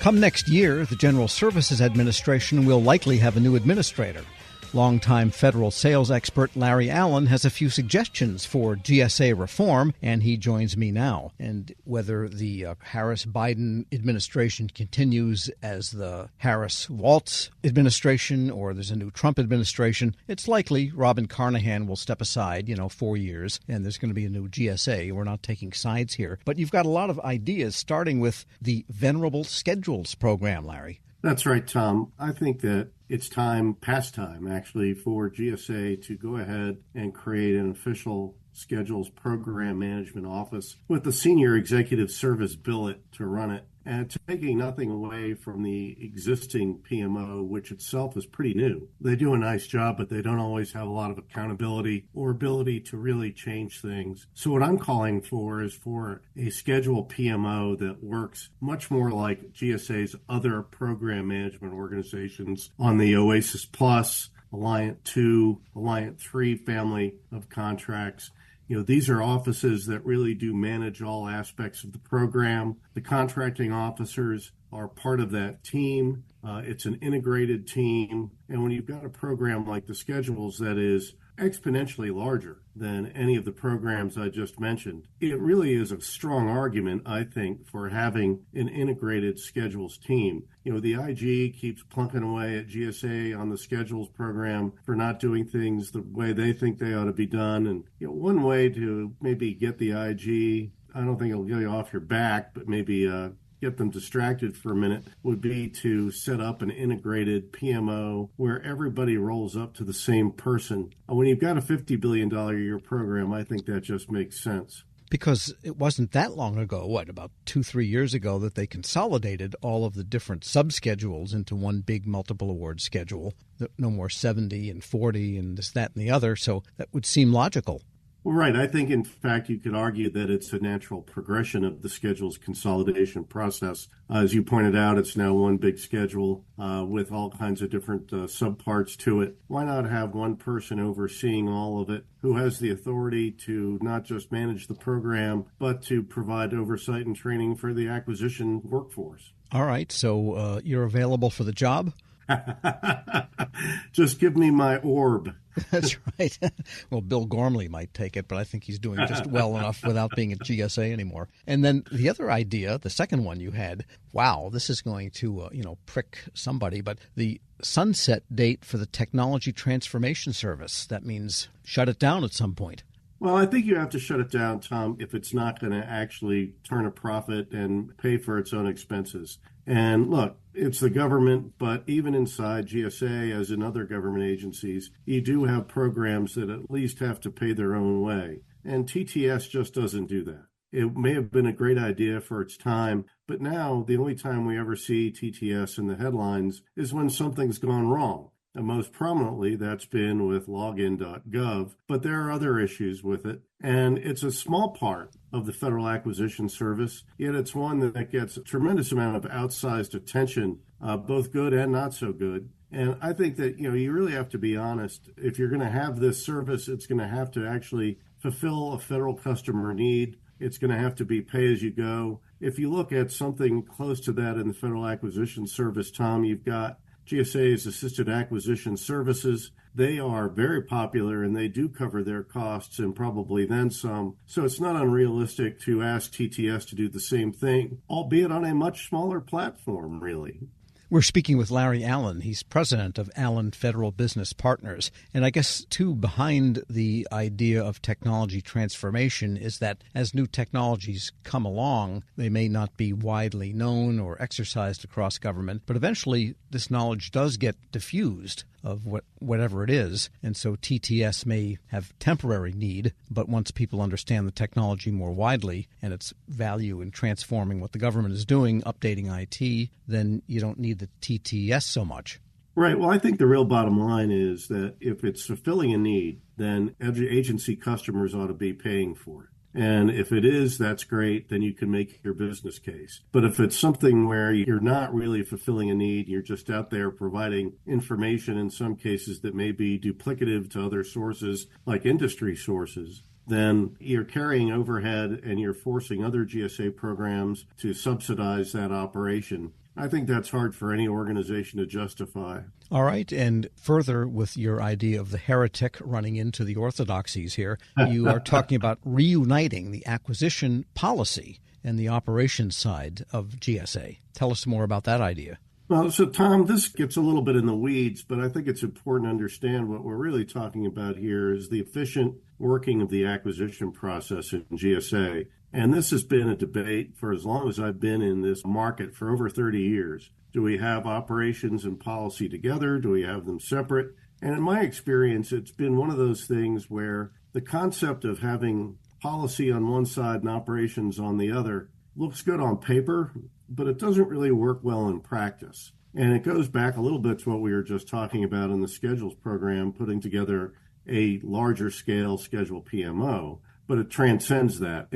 Come next year, the General Services Administration will likely have a new administrator. Longtime federal sales expert Larry Allen has a few suggestions for GSA reform, and he joins me now. And whether the Harris-Biden administration continues as the Harris-Waltz administration or there's a new Trump administration, it's likely Robin Carnahan will step aside, 4 years, and there's going to be a new GSA. We're not taking sides here. But you've got a lot of ideas, starting with the Venerable Schedules program, Larry. That's right, Tom. I think that it's past time, actually, for GSA to go ahead and create an official schedules program management office with the senior executive service billet to run it, and taking nothing away from the existing PMO, which itself is pretty new. They do a nice job, but they don't always have a lot of accountability or ability to really change things. So what I'm calling for is for a schedule PMO that works much more like GSA's other program management organizations on the Oasis Plus, Alliant 2, Alliant 3 family of contracts. These are offices that really do manage all aspects of the program. The contracting officers are part of that team. It's an integrated team. And when you've got a program like the schedules that is exponentially larger than any of the programs I just mentioned, it really is a strong argument, I think, for having an integrated schedules team. The IG keeps plunking away at GSA on the schedules program for not doing things the way they think they ought to be done. And one way to maybe get the IG, I don't think it'll get you off your back, but maybe get them distracted for a minute, would be to set up an integrated PMO where everybody rolls up to the same person. When you've got a $50 billion a year program, I think that just makes sense. Because it wasn't that long ago, about 2-3 years ago, that they consolidated all of the different subschedules into one big multiple award schedule. No more 70 and 40 and this, that, and the other. So that would seem logical. Well, right. I think, in fact, you could argue that it's a natural progression of the schedule's consolidation process. As you pointed out, it's now one big schedule with all kinds of different subparts to it. Why not have one person overseeing all of it who has the authority to not just manage the program, but to provide oversight and training for the acquisition workforce? All right. So you're available for the job? Just give me my orb. That's right. Well, Bill Gormley might take it, but I think he's doing just well enough without being at GSA anymore. And then the other idea, the second one you had, wow, this is going to, prick somebody, but the sunset date for the Technology Transformation Service. That means shut it down at some point. Well, I think you have to shut it down, Tom, if it's not going to actually turn a profit and pay for its own expenses. And look, it's the government, but even inside GSA, as in other government agencies, you do have programs that at least have to pay their own way. And TTS just doesn't do that. It may have been a great idea for its time, but now the only time we ever see TTS in the headlines is when something's gone wrong. And most prominently, that's been with login.gov, but there are other issues with it. And it's a small part of the Federal Acquisition Service, yet it's one that gets a tremendous amount of outsized attention, both good and not so good. And I think that, you really have to be honest. If you're going to have this service, it's going to have to actually fulfill a federal customer need. It's going to have to be pay as you go. If you look at something close to that in the Federal Acquisition Service, Tom, you've got GSA's Assisted Acquisition Services. They are very popular and they do cover their costs and probably then some. So it's not unrealistic to ask TTS to do the same thing, albeit on a much smaller platform, really. We're speaking with Larry Allen. He's president of Allen Federal Business Partners. And I guess, too, behind the idea of technology transformation is that as new technologies come along, they may not be widely known or exercised across government, but eventually this knowledge does get diffused of whatever it is. And so TTS may have temporary need, but once people understand the technology more widely and its value in transforming what the government is doing, updating IT, then you don't need the TTS so much. Right. Well, I think the real bottom line is that if it's fulfilling a need, then agency customers ought to be paying for it. And if it is, that's great, then you can make your business case. But if it's something where you're not really fulfilling a need, you're just out there providing information in some cases that may be duplicative to other sources, like industry sources, then you're carrying overhead and you're forcing other GSA programs to subsidize that operation. I think that's hard for any organization to justify. All right. And further, with your idea of the heretic running into the orthodoxies here, you are talking about reuniting the acquisition policy and the operations side of GSA. Tell us more about that idea. Well, so Tom, this gets a little bit in the weeds, but I think it's important to understand what we're really talking about here is the efficient working of the acquisition process in GSA. And this has been a debate for as long as I've been in this market, for over 30 years. Do we have operations and policy together? Do we have them separate? And in my experience, it's been one of those things where the concept of having policy on one side and operations on the other looks good on paper, but it doesn't really work well in practice. And it goes back a little bit to what we were just talking about in the schedules program, putting together a larger scale schedule PMO, but it transcends that.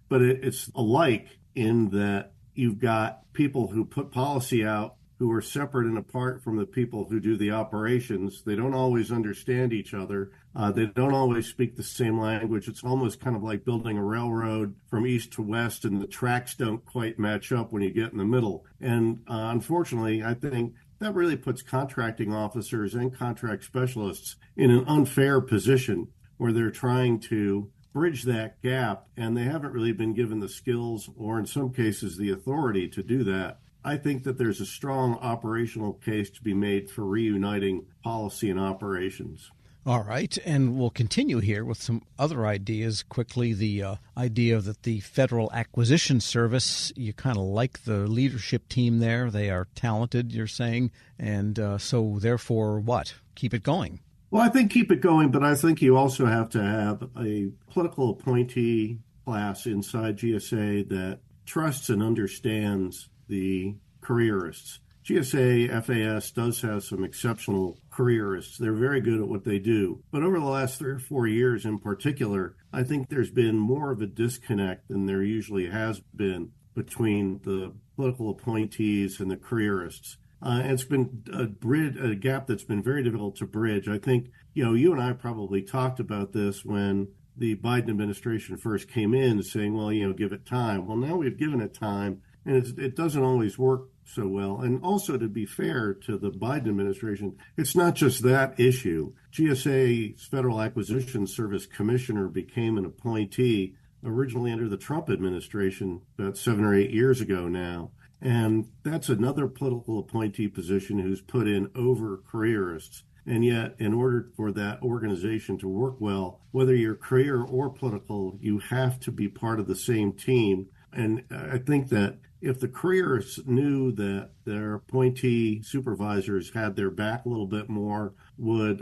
But it's alike in that you've got people who put policy out who are separate and apart from the people who do the operations. They don't always understand each other. They don't always speak the same language. It's almost kind of like building a railroad from east to west, and the tracks don't quite match up when you get in the middle. And unfortunately, I think that really puts contracting officers and contract specialists in an unfair position where they're trying to bridge that gap, and they haven't really been given the skills or, in some cases, the authority to do that. I think that there's a strong operational case to be made for reuniting policy and operations. All right, and we'll continue here with some other ideas quickly. The idea that the Federal Acquisition Service, you kind of like the leadership team there. They are talented, you're saying, and so therefore what? Keep it going. Well, I think keep it going, but I think you also have to have a political appointee class inside GSA that trusts and understands the careerists. GSA FAS does have some exceptional careerists. They're very good at what they do. But over the last 3 or 4 years in particular, I think there's been more of a disconnect than there usually has been between the political appointees and the careerists. And it's been a gap that's been very difficult to bridge. I think, you and I probably talked about this when the Biden administration first came in, saying, well, give it time. Well, now we've given it time, and it doesn't always work so well. And also, to be fair to the Biden administration, it's not just that issue. GSA's Federal Acquisition Service Commissioner became an appointee originally under the Trump administration about 7 or 8 years ago now. And that's another political appointee position who's put in over careerists. And yet, in order for that organization to work well, whether you're career or political, you have to be part of the same team. And I think that if the careerists knew that their appointee supervisors had their back a little bit more,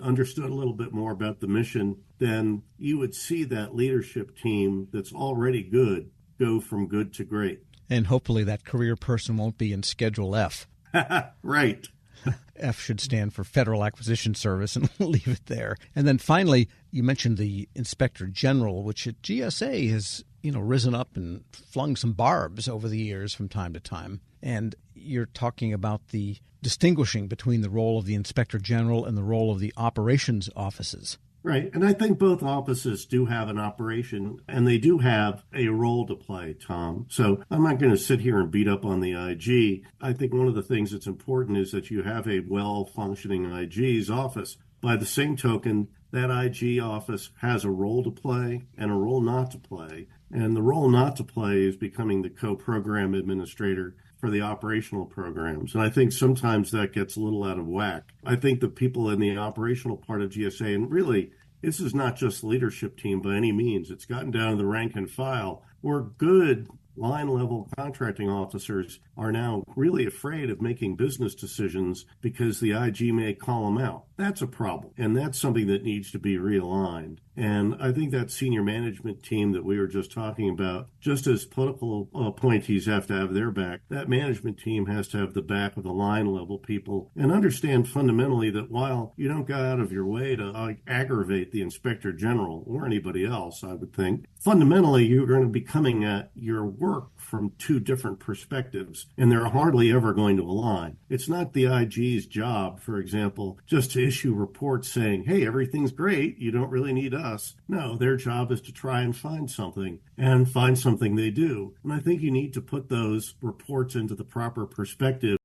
understood a little bit more about the mission, then you would see that leadership team that's already good go from good to great. And hopefully that career person won't be in Schedule F. Right. F should stand for Federal Acquisition Service, and leave it there. And then finally, you mentioned the Inspector General, which at GSA has, risen up and flung some barbs over the years from time to time. And you're talking about the distinguishing between the role of the Inspector General and the role of the operations offices. Right. And I think both offices do have an operation, and they do have a role to play, Tom. So I'm not going to sit here and beat up on the IG. I think one of the things that's important is that you have a well-functioning IG's office. By the same token, that IG office has a role to play and a role not to play. And the role not to play is becoming the co-program administrator for the operational programs. And I think sometimes that gets a little out of whack. I think the people in the operational part of GSA, and really, this is not just the leadership team by any means, it's gotten down to the rank and file, where good line-level contracting officers are now really afraid of making business decisions because the IG may call them out. That's a problem, and that's something that needs to be realigned. And I think that senior management team that we were just talking about, just as political appointees have to have their back, that management team has to have the back of the line-level people and understand fundamentally that while you don't go out of your way to aggravate the Inspector General or anybody else, I would think, fundamentally you're going to be coming at your work from two different perspectives, and they're hardly ever going to align. It's not the IG's job, for example, just to issue reports saying, hey, everything's great, you don't really need us. No, their job is to try and find something they do. And I think you need to put those reports into the proper perspective